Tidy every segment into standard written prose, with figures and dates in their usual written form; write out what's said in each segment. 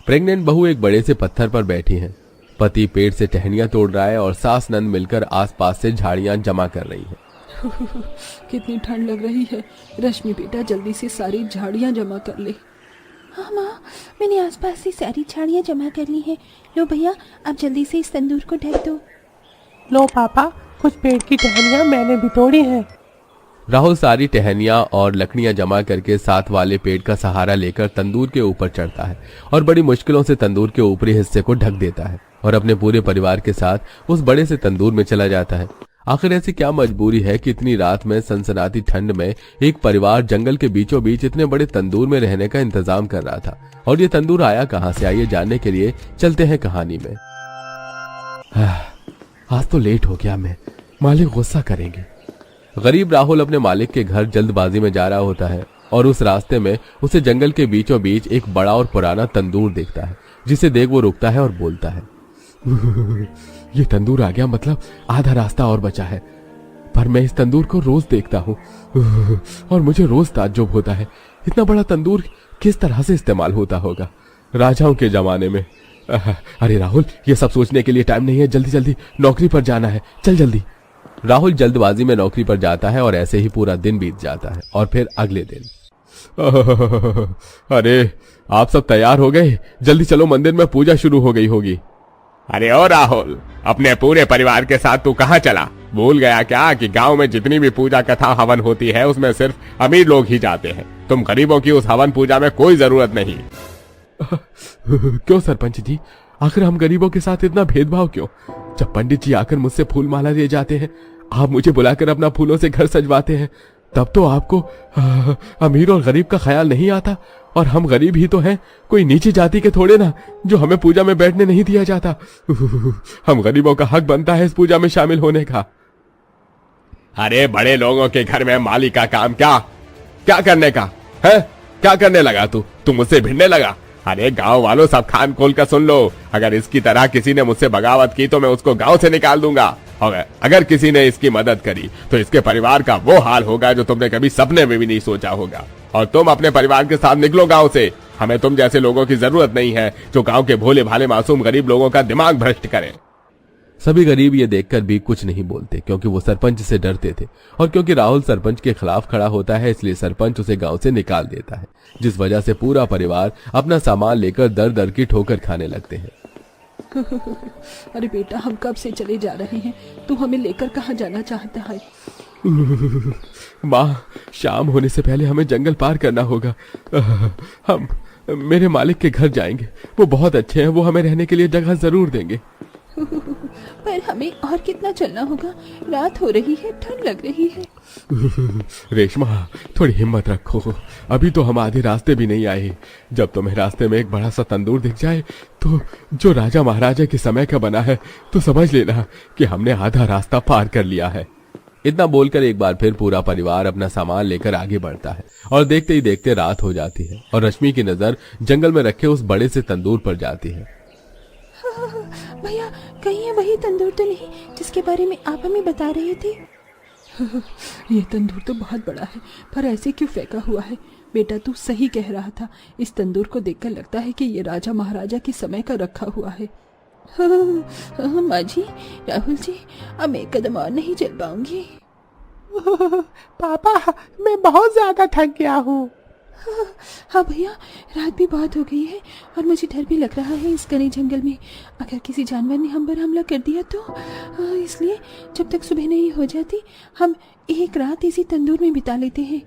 Pregnant बहू एक बड़े से पत्थर पर बैठी है। पति पेड़ से टहनियां तोड़ रहा है और सास नंद मिलकर आसपास से झाड़ियां जमा कर रही है। कितनी ठंड लग रही है। रश्मि बेटा जल्दी से सारी झाड़ियां जमा कर ले। हाँ माँ, मैंने आसपास से सारी झाड़ियाँ जमा कर ली हैं। लो भैया, आप जल्दी से इस तंदूर को ढक दो। लो पापा, कुछ पेड़ की टहनियाँ मैंने भी तोड़ी हैं। राहुल सारी टहनियां और लकड़ियां जमा करके साथ वाले पेड़ का सहारा लेकर तंदूर के ऊपर चढ़ता है और बड़ी मुश्किलों से तंदूर के ऊपरी हिस्से को ढक देता है और अपने पूरे परिवार के साथ उस बड़े से तंदूर में चला जाता है। आखिर ऐसी क्या मजबूरी है कि इतनी रात में सनसनाती ठंड में एक परिवार जंगल के बीचों बीच इतने बड़े तंदूर में रहने का इंतजाम कर रहा था। और ये तंदूर आया कहां से, आइए जानने के लिए चलते हैं कहानी में। आज तो लेट हो गया, मैं मालिक गुस्सा करेंगे। गरीब राहुल अपने मालिक के घर जल्दबाजी में जा रहा होता है और उस रास्ते में उसे जंगल के बीचों बीच एक बड़ा और पुराना तंदूर दिखता है, जिसे देख वो रुकता है और बोलता है, ये तंदूर आ गया, मतलब आधा रास्ता और बचा है। पर मैं इस तंदूर को रोज देखता हूँ और मुझे रोज ताज्जुब होता है, इतना बड़ा तंदूर किस तरह से इस्तेमाल होता होगा राजाओं के जमाने में। अरे राहुल, ये सब सोचने के लिए टाइम नहीं है, जल्दी जल्दी नौकरी पर जाना है, चल जल्दी। राहुल जल्दबाजी में नौकरी पर जाता है और ऐसे ही पूरा दिन बीत जाता है। और फिर अगले दिन, अरे आप सब तैयार हो गए, जल्दी चलो, मंदिर में पूजा शुरू हो गई होगी। अरे ओ राहुल, अपने पूरे परिवार के साथ तू कहाँ चला? भूल गया क्या कि गांव में जितनी भी पूजा कथा हवन होती है उसमें सिर्फ अमीर लोग ही जाते हैं। तुम गरीबों की उस हवन पूजा में कोई जरूरत नहीं। क्यों सरपंच जी, आखिर हम गरीबों के साथ इतना भेदभाव क्यों? जब पंडित जी आकर मुझसे फूल माला ले जाते हैं, आप मुझे बुलाकर अपना फूलों से घर सजवाते हैं, तब तो आपको अमीर और गरीब का ख्याल नहीं आता। और हम गरीब ही तो हैं, कोई नीची जाति के थोड़े ना, जो हमें पूजा में बैठने नहीं दिया जाता। हम गरीबों का हक बनता है इस पूजा में शामिल होने का। अरे बड़े लोगों के घर में माली का काम क्या करने का है? क्या करने लगा तू मुझसे भिड़ने लगा? अरे गांव वालों, सब कान खोल कर सुन लो, अगर इसकी तरह किसी ने मुझसे बगावत की तो मैं उसको गांव से निकाल दूंगा। और अगर किसी ने इसकी मदद करी तो इसके परिवार का वो हाल होगा जो तुमने कभी सपने में भी नहीं सोचा होगा। और तुम अपने परिवार के साथ निकलो गांव से। हमें तुम जैसे लोगों की जरूरत नहीं है जो गांव के भोले भाले मासूम गरीब लोगों का दिमाग भ्रष्ट करें। सभी गरीब ये देखकर भी कुछ नहीं बोलते, क्योंकि वो सरपंच से डरते थे और क्योंकि राहुल सरपंच के खिलाफ खड़ा होता है, इसलिए सरपंच उसे गांव से निकाल देता है, जिस वजह से पूरा परिवार अपना सामान लेकर दर दर की ठोकर खाने लगते हैं। अरे बेटा, हम कब से चले जा रहे हैं, तू हमें लेकर कहाँ जाना चाहता है? माँ, शाम होने से पहले हमें जंगल पार करना होगा। हम मेरे मालिक के घर जाएंगे, वो बहुत अच्छे हैं, वो हमें रहने के लिए जगह जरूर देंगे। पर हमें और कितना चलना होगा? रात हो रही है, ठंड लग रही है। रेशमा, थोड़ी हिम्मत रखो, अभी तो हम आधे रास्ते भी नहीं आए। जब तुम्हें रास्ते में एक बड़ा सा तंदूर दिख जाए तो जो राजा महाराजा के समय का बना है, तो समझ लेना कि हमने आधा रास्ता पार कर लिया है। इतना बोलकर एक बार फिर पूरा परिवार अपना सामान लेकर आगे बढ़ता है और देखते ही देखते रात हो जाती है और रश्मि की नजर जंगल में रखे उस बड़े से तंदूर पर जाती है। भैया, कहीं ये वही तंदूर तो नहीं जिसके बारे में आप हमें बता रहे थे? ये तंदूर तो बहुत बड़ा है, पर ऐसे क्यों फेंका हुआ है? बेटा, तू सही कह रहा था, इस तंदूर को देखकर लगता है कि ये राजा महाराजा के समय का रखा हुआ है। माँ जी, राहुल जी, अब मैं एक कदम और नहीं चल पाऊंगी। पापा, मैं बहुत ज्यादा थक गया हूँ। हाँ भैया, रात भी बहुत हो गई है और मुझे डर भी लग रहा है इस घने जंगल में। अगर किसी जानवर ने हम पर हमला कर दिया तो इसलिए जब तक सुबह नहीं हो जाती हम एक रात इसी तंदूर में बिता लेते हैं।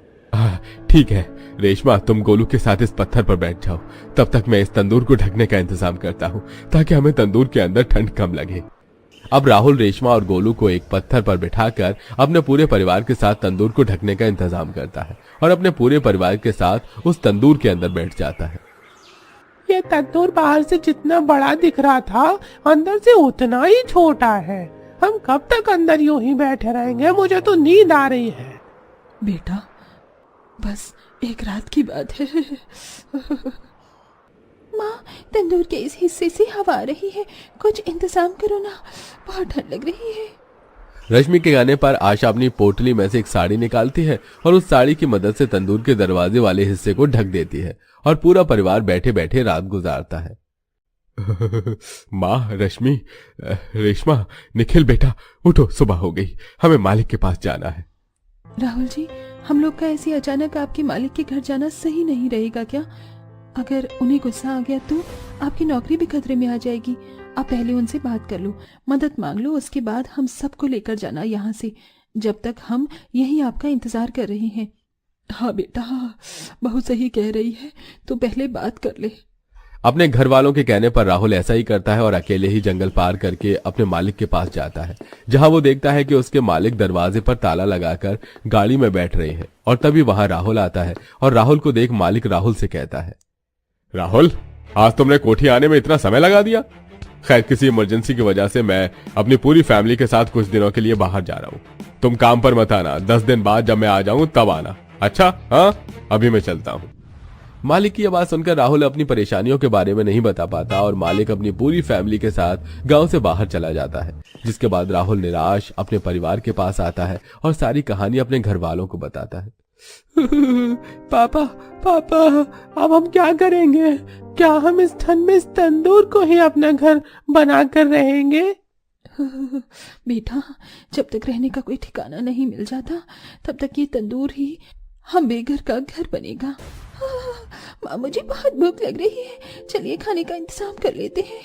ठीक है रेशमा, तुम गोलू के साथ इस पत्थर पर बैठ जाओ, तब तक मैं इस तंदूर को ढकने का इंतजाम करता हूँ ताकि हमें तंदूर के अंदर ठंड कम लगे। अब राहुल, रेशमा और गोलू को एक पत्थर पर बिठाकर अपने पूरे परिवार के साथ तंदूर को ढकने का इंतजाम करता है और अपने पूरे परिवार के साथ उस तंदूर के अंदर बैठ जाता है। ये तंदूर बाहर से जितना बड़ा दिख रहा था, अंदर से उतना ही छोटा है। हम कब तक अंदर यूं ही बैठे रहेंगे? मुझे तो नींद आ रही है। बेटा, बस एक रात की बात है। माँ, तंदूर के इस हिस्से से हवा आ रही है, कुछ इंतजाम करो ना, बहुत ठंड लग रही है। रश्मि के कहने पर आशा अपनी पोटली में से एक साड़ी निकालती है और उस साड़ी की मदद से तंदूर के दरवाजे वाले हिस्से को ढक देती है और पूरा परिवार बैठे बैठे रात गुजारता है। माँ, रश्मि, रेशमा, निखिल बेटा उठो, सुबह हो गई, हमें मालिक के पास जाना है। राहुल जी, हम लोग का ऐसे अचानक आपके मालिक के घर जाना सही नहीं रहेगा क्या? अगर उन्हें गुस्सा आ गया तो आपकी नौकरी भी खतरे में आ जाएगी। आप पहले उनसे बात कर लो, मदद मांग लो, उसके बाद हम सबको लेकर जाना यहाँ से। जब तक हम यही आपका इंतजार कर रहे हैं। हाँ बेटा, बहुत सही कह रही है, तो पहले बात कर ले। अपने घर वालों के कहने पर राहुल ऐसा ही करता है और अकेले ही जंगल पार करके अपने मालिक के पास जाता है, जहां वो देखता है कि उसके मालिक दरवाजे पर ताला लगाकर गाड़ी में बैठ रहे हैं। और तभी वहां राहुल आता है और राहुल को देख मालिक राहुल से कहता है, राहुल, आज तुमने कोठी आने में इतना समय लगा दिया। खैर, किसी इमरजेंसी की वजह से मैं अपनी पूरी फैमिली के साथ कुछ दिनों के लिए बाहर जा रहा हूँ। तुम काम पर मत आना, 10 दिन बाद जब मैं आ जाऊं तब आना। अच्छा? हाँ, अभी मैं चलता हूँ। मालिक की आवाज सुनकर राहुल अपनी परेशानियों के बारे में नहीं बता पाता और मालिक अपनी पूरी फैमिली के साथ गांव से बाहर चला जाता है। जिसके बाद राहुल निराश अपने परिवार के पास आता है और सारी कहानी अपने घर वालों को बताता है। पापा, पापा, अब हम क्या करेंगे? क्या हम इस ठंड में इस तंदूर को ही अपना घर बना कर रहेंगे? बेटा, जब तक रहने का कोई ठिकाना नहीं मिल जाता तब तक ये तंदूर ही हम बेघर का घर बनेगा। माँ, मुझे बहुत भूख लग रही है, चलिए खाने का इंतजाम कर लेते हैं।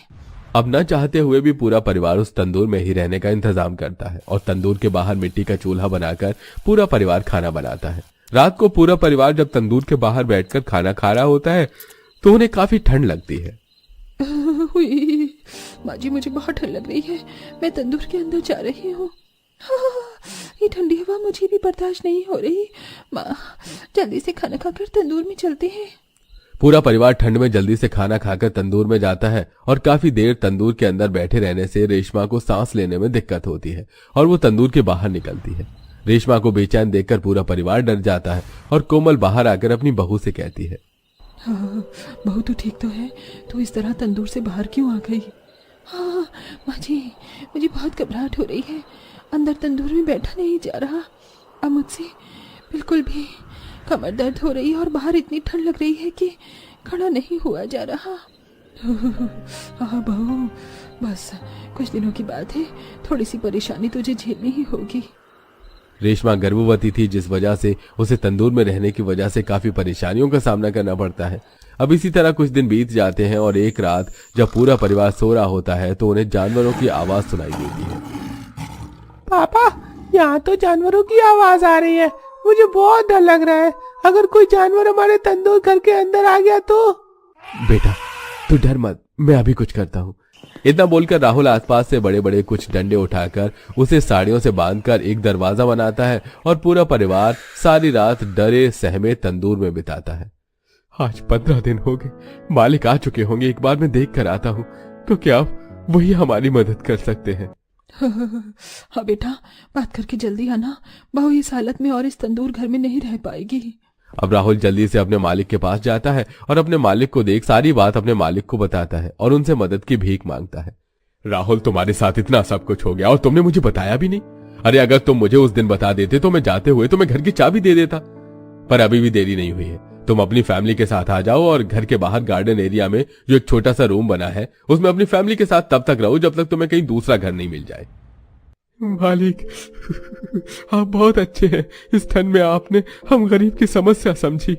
अब न चाहते हुए भी पूरा परिवार उस तंदूर में ही रहने का इंतजाम करता है और तंदूर के बाहर मिट्टी का चूल्हा बनाकर पूरा परिवार खाना बनाता है। रात को पूरा परिवार जब तंदूर के बाहर बैठकर खाना खा रहा होता है तो उन्हें काफी ठंड लगती है। माँ जी, मुझे बहुत ठंड लग रही है, मैं तंदूर के अंदर जा रही हूँ। ये ठंडी हवा मुझे भी बर्दाश्त नहीं हो रही। माँ, जल्दी से खाना खाकर तंदूर में चलते हैं। पूरा परिवार ठंड में जल्दी से खाना खाकर तंदूर में जाता है और काफी देर तंदूर के अंदर बैठे रहने से रेशमा को सांस लेने में दिक्कत होती है और वो तंदूर के बाहर निकलती है। रेशमा को बेचैन देखकर पूरा परिवार डर जाता है और कोमल बाहर आकर अपनी बहू से कहती है, बहू तू ठीक तो है? तू इस तरह तंदूर से बाहर क्यों आ गई? हाँ माँ जी, मुझे बहुत घबराहट हो रही है, अंदर तंदूर में बैठा नहीं जा रहा। अब मुझसे बिल्कुल भी कमर दर्द हो रही है और बाहर इतनी ठंड लग रही है कि खड़ा नहीं हुआ जा रहा। हाँ बहू, बस कुछ दिनों की बात है, थोड़ी सी परेशानी तुझे झेलनी ही होगी। रेशमा गर्भवती थी, जिस वजह से उसे तंदूर में रहने की वजह से काफी परेशानियों का सामना करना पड़ता है। अब इसी तरह कुछ दिन बीत जाते हैं और एक रात जब पूरा परिवार सो रहा होता है तो उन्हें जानवरों की आवाज सुनाई देती है। पापा, यहाँ तो जानवरों की आवाज आ रही है, मुझे बहुत डर लग रहा है। अगर कोई जानवर हमारे तंदूर घर के अंदर आ गया तो? बेटा तू डर मत, मैं अभी कुछ करता हूँ। इतना बोलकर राहुल आसपास से बड़े बड़े कुछ डंडे उठाकर उसे साड़ियों से बांधकर एक दरवाजा बनाता है और पूरा परिवार सारी रात डरे सहमे तंदूर में बिताता है। आज 15 दिन हो गए, मालिक आ चुके होंगे, एक बार मैं देख कर आता हूँ, तो क्या वही हमारी मदद कर सकते हैं? हाँ बेटा, बात करके जल्दी आना, बहू इस हालत में और इस तंदूर घर में नहीं रह पाएगी। अब राहुल जल्दी से अपने मालिक के पास जाता है और अपने मालिक को देख सारी बात अपने मालिक को बताता है और उनसे मदद की भीख मांगता है। राहुल, तुम्हारे साथ इतना सब कुछ हो गया और तुमने मुझे बताया भी नहीं। अरे अगर तुम मुझे उस दिन बता देते तो मैं जाते हुए तुम्हें घर की चाबी दे देता, पर अभी भी देरी नहीं हुई है। तुम अपनी फैमिली के साथ आ जाओ और घर के बाहर गार्डन एरिया में जो एक छोटा सा रूम बना है उसमें अपनी फैमिली के साथ तब तक रहो जब तक तुम्हें कहीं दूसरा घर नहीं मिल जाए। मालिक, आप बहुत अच्छे हैं, इस ठंड में आपने हम गरीब की समस्या समझी।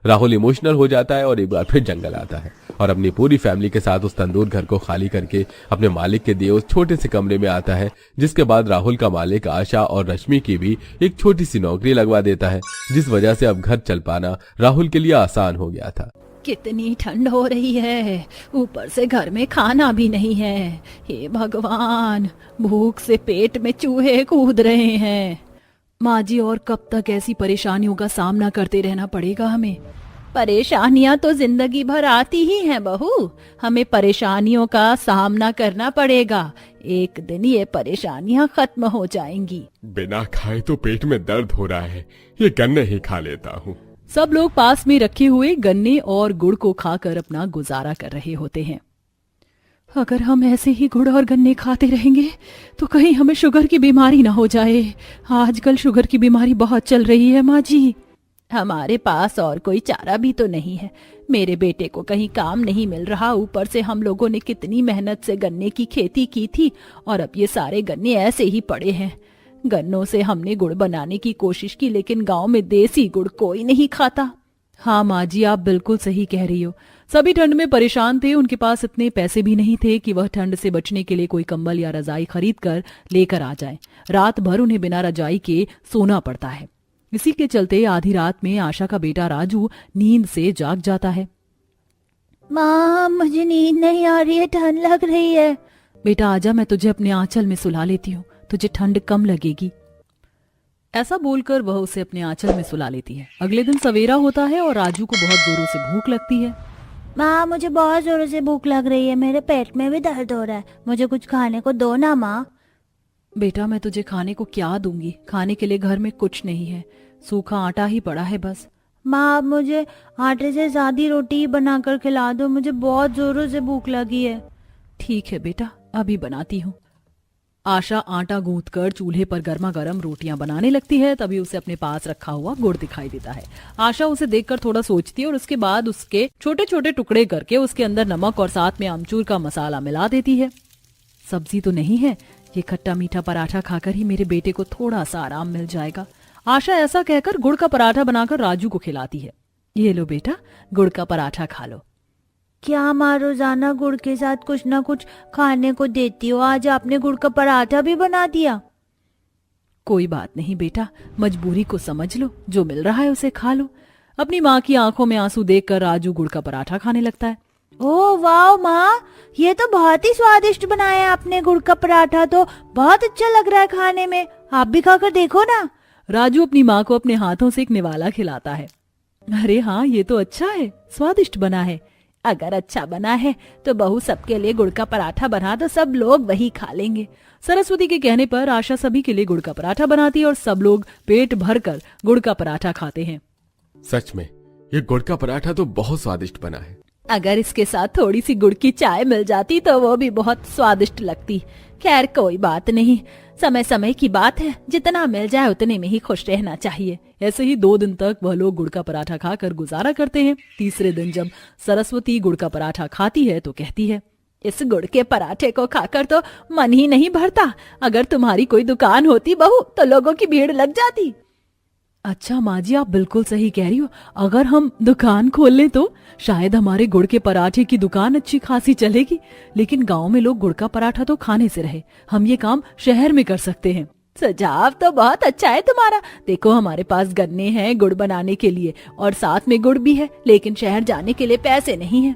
राहुल इमोशनल हो जाता है और एक बार फिर जंगल आता है और अपनी पूरी फैमिली के साथ उस तंदूर घर को खाली करके अपने मालिक के दिए उस छोटे से कमरे में आता है। जिसके बाद राहुल का मालिक आशा और रश्मि की भी एक छोटी सी नौकरी लगवा देता है, जिस वजह से अब घर चल पाना राहुल के लिए आसान हो गया था। कितनी ठंड हो रही है, ऊपर से घर में खाना भी नहीं है। हे भगवान, भूख से पेट में चूहे कूद रहे हैं। माँ जी, और कब तक ऐसी परेशानियों का सामना करते रहना पड़ेगा हमें? परेशानियां तो जिंदगी भर आती ही हैं बहू, हमें परेशानियों का सामना करना पड़ेगा। एक दिन ये परेशानियां खत्म हो जाएंगी। बिना खाए तो पेट में दर्द हो रहा है, ये गन्ने ही खा लेता हूँ। सब लोग पास में रखे हुए गन्ने और गुड़ को खाकर अपना गुजारा कर रहे होते हैं। अगर हम ऐसे ही गुड़ और गन्ने खाते रहेंगे तो कहीं हमें शुगर की बीमारी ना हो जाए। आजकल शुगर की बीमारी बहुत चल रही है माँ जी। हमारे पास और कोई चारा भी तो नहीं है। मेरे बेटे को कहीं काम नहीं मिल रहा, ऊपर से हम लोगों ने कितनी मेहनत से गन्ने की खेती की थी और अब ये सारे गन्ने ऐसे ही पड़े हैं। गन्नों से हमने गुड़ बनाने की कोशिश की, लेकिन गांव में देसी गुड़ कोई नहीं खाता। हाँ माँ जी, आप बिल्कुल सही कह रही हो। सभी ठंड में परेशान थे। उनके पास इतने पैसे भी नहीं थे कि वह ठंड से बचने के लिए कोई कंबल या रजाई खरीद कर लेकर आ जाएं। रात भर उन्हें बिना रजाई के सोना पड़ता है। इसी के चलते आधी रात में आशा का बेटा राजू नींद से जाग जाता है। माँ, मुझे नींद नहीं आ रही है, ठंड लग रही है। बेटा आजा, मैं तुझे अपने आंचल में सुला लेती हूँ, तुझे ठंड कम लगेगी। ऐसा बोलकर वह उसे अपने आंचल में सुला लेती है। अगले दिन सवेरा होता है और राजू को बहुत जोरों से भूख लगती है। माँ, मुझे बहुत जोरों से भूख लग रही है, मेरे पेट में भी दर्द हो रहा है, मुझे कुछ खाने को दो ना माँ। बेटा मैं तुझे खाने को क्या दूंगी, खाने के लिए घर में कुछ नहीं है, सूखा आटा ही पड़ा है बस। माँ, मुझे आटे से सादी रोटी बनाकर खिला दो, मुझे बहुत जोरों से भूख लगी है। ठीक है बेटा, अभी बनाती हूँ। आशा आटा गूंथकर चूल्हे पर गर्मा गर्म रोटियां बनाने लगती है। तभी उसे अपने पास रखा हुआ गुड़ दिखाई देता है। आशा उसे देखकर थोड़ा सोचती है और उसके बाद उसके छोटे छोटे टुकड़े करके उसके अंदर नमक और साथ में अमचूर का मसाला मिला देती है। सब्जी तो नहीं है, ये खट्टा मीठा पराठा खाकर ही मेरे बेटे को थोड़ा सा आराम मिल जाएगा। आशा ऐसा कहकर गुड़ का पराठा बनाकर राजू को खिलाती है। ये लो बेटा, गुड़ का पराठा खा लो। क्या माँ, रोजाना गुड़ के साथ कुछ ना कुछ खाने को देती हो, आज आपने गुड़ का पराठा भी बना दिया। कोई बात नहीं बेटा, मजबूरी को समझ लो, जो मिल रहा है उसे खा लो। अपनी माँ की आंखों में आंसू देखकर राजू गुड़ का पराठा खाने लगता है। ओह वाह माँ, ये तो बहुत ही स्वादिष्ट बनाया है आपने, गुड़ का पराठा तो बहुत अच्छा लग रहा है खाने में, आप भी खाकर देखो ना। राजू अपनी माँ को अपने हाथों से एक निवाला खिलाता है। अरे हाँ, ये तो अच्छा है, स्वादिष्ट बना है। अगर अच्छा बना है तो बहू सबके लिए गुड़ का पराठा बना दो, सब लोग वही खा लेंगे। सरस्वती के कहने पर आशा सभी के लिए गुड़ का पराठा बनाती है और सब लोग पेट भरकर गुड़ का पराठा खाते हैं। सच में ये गुड़ का पराठा तो बहुत स्वादिष्ट बना है। अगर इसके साथ थोड़ी सी गुड़ की चाय मिल जाती तो वो भी बहुत स्वादिष्ट लगती। खैर कोई बात नहीं, समय समय की बात है, जितना मिल जाए उतने में ही खुश रहना चाहिए। ऐसे ही 2 दिन तक वह लोग गुड़ का पराठा खाकर गुजारा करते हैं। तीसरे दिन जब सरस्वती गुड़ का पराठा खाती है तो कहती है, इस गुड़ के पराठे को खाकर तो मन ही नहीं भरता। अगर तुम्हारी कोई दुकान होती बहू तो लोगों की भीड़ लग जाती। अच्छा माँ जी, आप बिल्कुल सही कह रही हो। अगर हम दुकान खोल लें तो शायद हमारे गुड़ के पराठे की दुकान अच्छी खासी चलेगी। लेकिन गांव में लोग गुड़ का पराठा तो खाने से रहे, हम ये काम शहर में कर सकते हैं। सुझाव तो बहुत अच्छा है तुम्हारा। देखो हमारे पास गन्ने हैं गुड़ बनाने के लिए और साथ में गुड़ भी है, लेकिन शहर जाने के लिए पैसे नहीं है।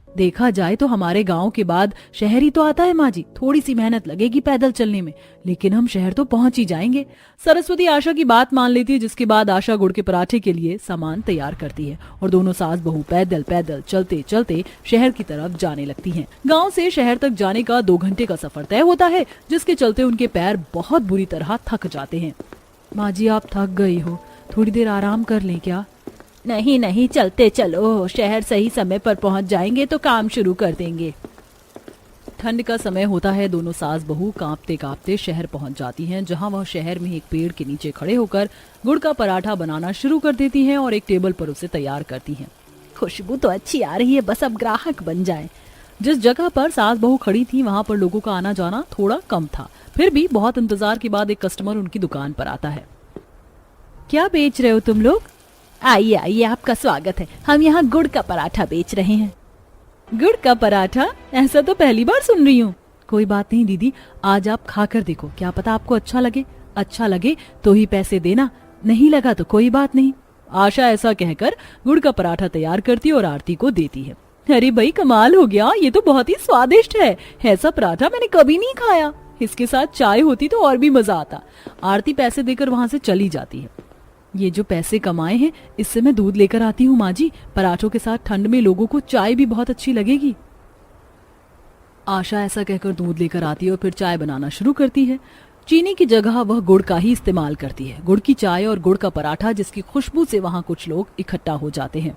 देखा जाए तो हमारे गांव के बाद शहर ही तो आता है माँ जी। थोड़ी सी मेहनत लगेगी पैदल चलने में, लेकिन हम शहर तो पहुंच ही जाएंगे। सरस्वती आशा की बात मान लेती है, जिसके बाद आशा गुड़ के पराठे के लिए सामान तैयार करती है और दोनों सास बहू पैदल पैदल चलते चलते शहर की तरफ जाने लगती हैं। गांव से शहर तक जाने का 2 घंटे का सफर तय होता है, जिसके चलते उनके पैर बहुत बुरी तरह थक जाते हैं। माँ जी, आप थक गई हो, थोड़ी देर आराम कर लें क्या? नहीं नहीं, चलते चलो, शहर सही समय पर पहुंच जाएंगे तो काम शुरू कर देंगे। ठंड का समय होता है। दोनों सास बहू कांपते कांपते शहर पहुंच जाती हैं, जहां वह शहर में एक पेड़ के नीचे खड़े होकर गुड़ का पराठा बनाना शुरू कर देती हैं और एक टेबल पर उसे तैयार करती हैं। खुशबू तो अच्छी आ रही है, बस अब ग्राहक बन जाए। जिस जगह पर सास बहू खड़ी थी वहां पर लोगों का आना जाना थोड़ा कम था, फिर भी बहुत इंतजार के बाद एक कस्टमर उनकी दुकान पर आता है। क्या बेच रहे हो तुम लोग? आइए आइए, आपका स्वागत है, हम यहाँ गुड़ का पराठा बेच रहे हैं। गुड़ का पराठा? ऐसा तो पहली बार सुन रही हूँ। कोई बात नहीं दीदी, आज आप खाकर देखो, क्या पता आपको अच्छा लगे। अच्छा लगे तो ही पैसे देना, नहीं लगा तो कोई बात नहीं। आशा ऐसा कहकर गुड़ का पराठा तैयार करती और आरती को देती है। अरे भाई कमाल हो गया, ये तो बहुत ही स्वादिष्ट है, ऐसा पराठा मैंने कभी नहीं खाया। इसके साथ चाय होती तो और भी मजा आता। आरती पैसे देकर वहां से चली जाती है। ये जो पैसे कमाए हैं इससे मैं दूध लेकर आती हूँ माँ जी, पराठों के साथ ठंड में लोगों को चाय भी बहुत अच्छी लगेगी। आशा ऐसा कहकर दूध लेकर आती है और फिर चाय बनाना शुरू करती है। चीनी की जगह वह गुड़ का ही इस्तेमाल करती है। गुड़ की चाय और गुड़ का पराठा, जिसकी खुशबू से वहाँ कुछ लोग इकट्ठा हो जाते हैं।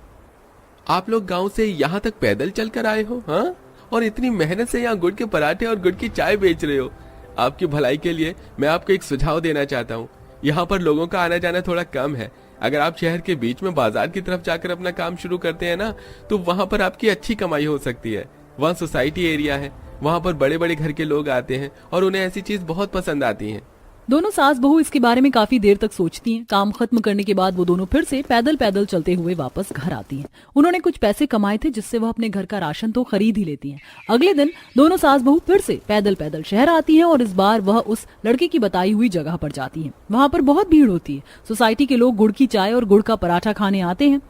आप लोग गांव से यहाँ तक पैदल चल कर आए हो? हाँ, और इतनी मेहनत से यहाँ गुड़ के पराठे और गुड़ की चाय बेच रहे हो। आपकी भलाई के लिए मैं आपको एक सुझाव देना चाहता हूँ। यहाँ पर लोगों का आना जाना थोड़ा कम है। अगर आप शहर के बीच में बाजार की तरफ जाकर अपना काम शुरू करते हैं ना, तो वहाँ पर आपकी अच्छी कमाई हो सकती है। वहाँ सोसाइटी एरिया है, वहाँ पर बड़े बड़े घर के लोग आते हैं और उन्हें ऐसी चीज बहुत पसंद आती है। दोनों सास बहू इसके बारे में काफी देर तक सोचती हैं। काम खत्म करने के बाद वो दोनों फिर से पैदल पैदल चलते हुए वापस घर आती हैं। उन्होंने कुछ पैसे कमाए थे जिससे वह अपने घर का राशन तो खरीद ही लेती हैं। अगले दिन दोनों सास बहू फिर से पैदल पैदल शहर आती हैं और इस बार वह उस लड़के की बताई हुई जगह पर जाती हैं। वहां पर बहुत भीड़ होती है। सोसाइटी के लोग गुड़ की चाय और गुड़ का पराठा खाने आते हैं।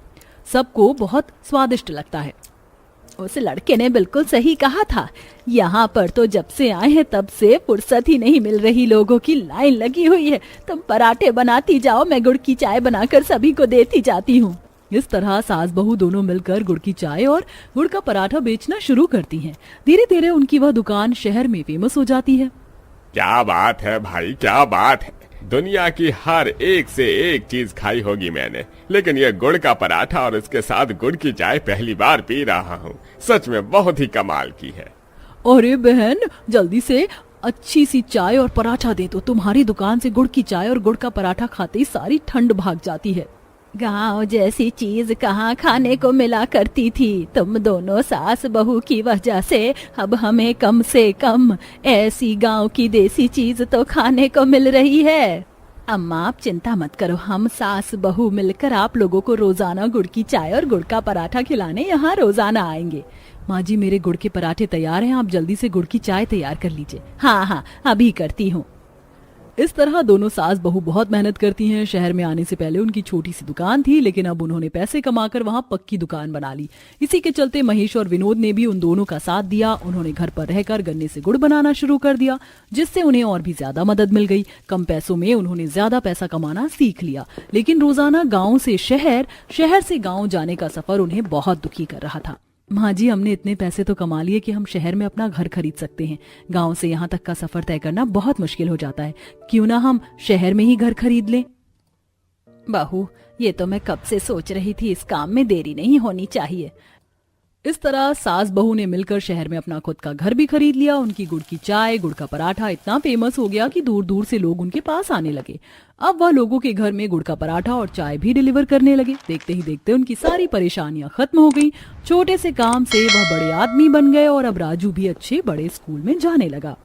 सबको बहुत स्वादिष्ट लगता है। उस लड़के ने बिल्कुल सही कहा था। यहाँ पर तो जब से आए हैं तब से फुर्सत ही नहीं मिल रही। लोगों की लाइन लगी हुई है। तुम पराठे बनाती जाओ, मैं गुड़ की चाय बनाकर सभी को देती जाती हूँ। इस तरह सास बहू दोनों मिलकर गुड़ की चाय और गुड़ का पराठा बेचना शुरू करती हैं। धीरे धीरे उनकी वह दुकान शहर में फेमस हो जाती है। क्या बात है भाई, क्या बात है। दुनिया की हर एक से एक चीज खाई होगी मैंने, लेकिन ये गुड़ का पराठा और इसके साथ गुड़ की चाय पहली बार पी रहा हूँ। सच में बहुत ही कमाल की है। अरे बहन, जल्दी से अच्छी सी चाय और पराठा दे दो। तुम्हारी दुकान से गुड़ की चाय और गुड़ का पराठा खाते ही सारी ठंड भाग जाती है। गांव जैसी चीज कहाँ खाने को मिला करती थी। तुम दोनों सास बहू की वजह से अब हमें कम से कम ऐसी गांव की देसी चीज तो खाने को मिल रही है। अम्मा आप चिंता मत करो, हम सास बहू मिलकर आप लोगों को रोजाना गुड़ की चाय और गुड़ का पराठा खिलाने यहाँ रोजाना आएंगे। माँ जी, मेरे गुड़ के पराठे तैयार हैं, आप जल्दी से गुड़ की चाय तैयार कर लीजिए। हाँ, अभी करती हूँ। इस तरह दोनों सास बहू बहुत मेहनत करती हैं। शहर में आने से पहले उनकी छोटी सी दुकान थी, लेकिन अब उन्होंने पैसे कमाकर वहां पक्की दुकान बना ली। इसी के चलते महेश और विनोद ने भी उन दोनों का साथ दिया। उन्होंने घर पर रहकर गन्ने से गुड़ बनाना शुरू कर दिया, जिससे उन्हें और भी ज्यादा मदद मिल गई। कम पैसों में उन्होंने ज्यादा पैसा कमाना सीख लिया, लेकिन रोजाना गाँव से शहर, शहर से गाँव जाने का सफर उन्हें बहुत दुखी कर रहा था। माँ जी, हमने इतने पैसे तो कमा लिए कि हम शहर में अपना घर खरीद सकते हैं। गांव से यहाँ तक का सफर तय करना बहुत मुश्किल हो जाता है। क्यों ना हम शहर में ही घर खरीद लें? बहू, ये तो मैं कब से सोच रही थी। इस काम में देरी नहीं होनी चाहिए। इस तरह सास बहू ने मिलकर शहर में अपना खुद का घर भी खरीद लिया। उनकी गुड़ की चाय, गुड़ का पराठा इतना फेमस हो गया कि दूर दूर से लोग उनके पास आने लगे। अब वह लोगों के घर में गुड़ का पराठा और चाय भी डिलीवर करने लगे। देखते ही देखते उनकी सारी परेशानियां खत्म हो गई। छोटे से काम से वह बड़े आदमी बन गए और अब राजू भी अच्छे बड़े स्कूल में जाने लगा।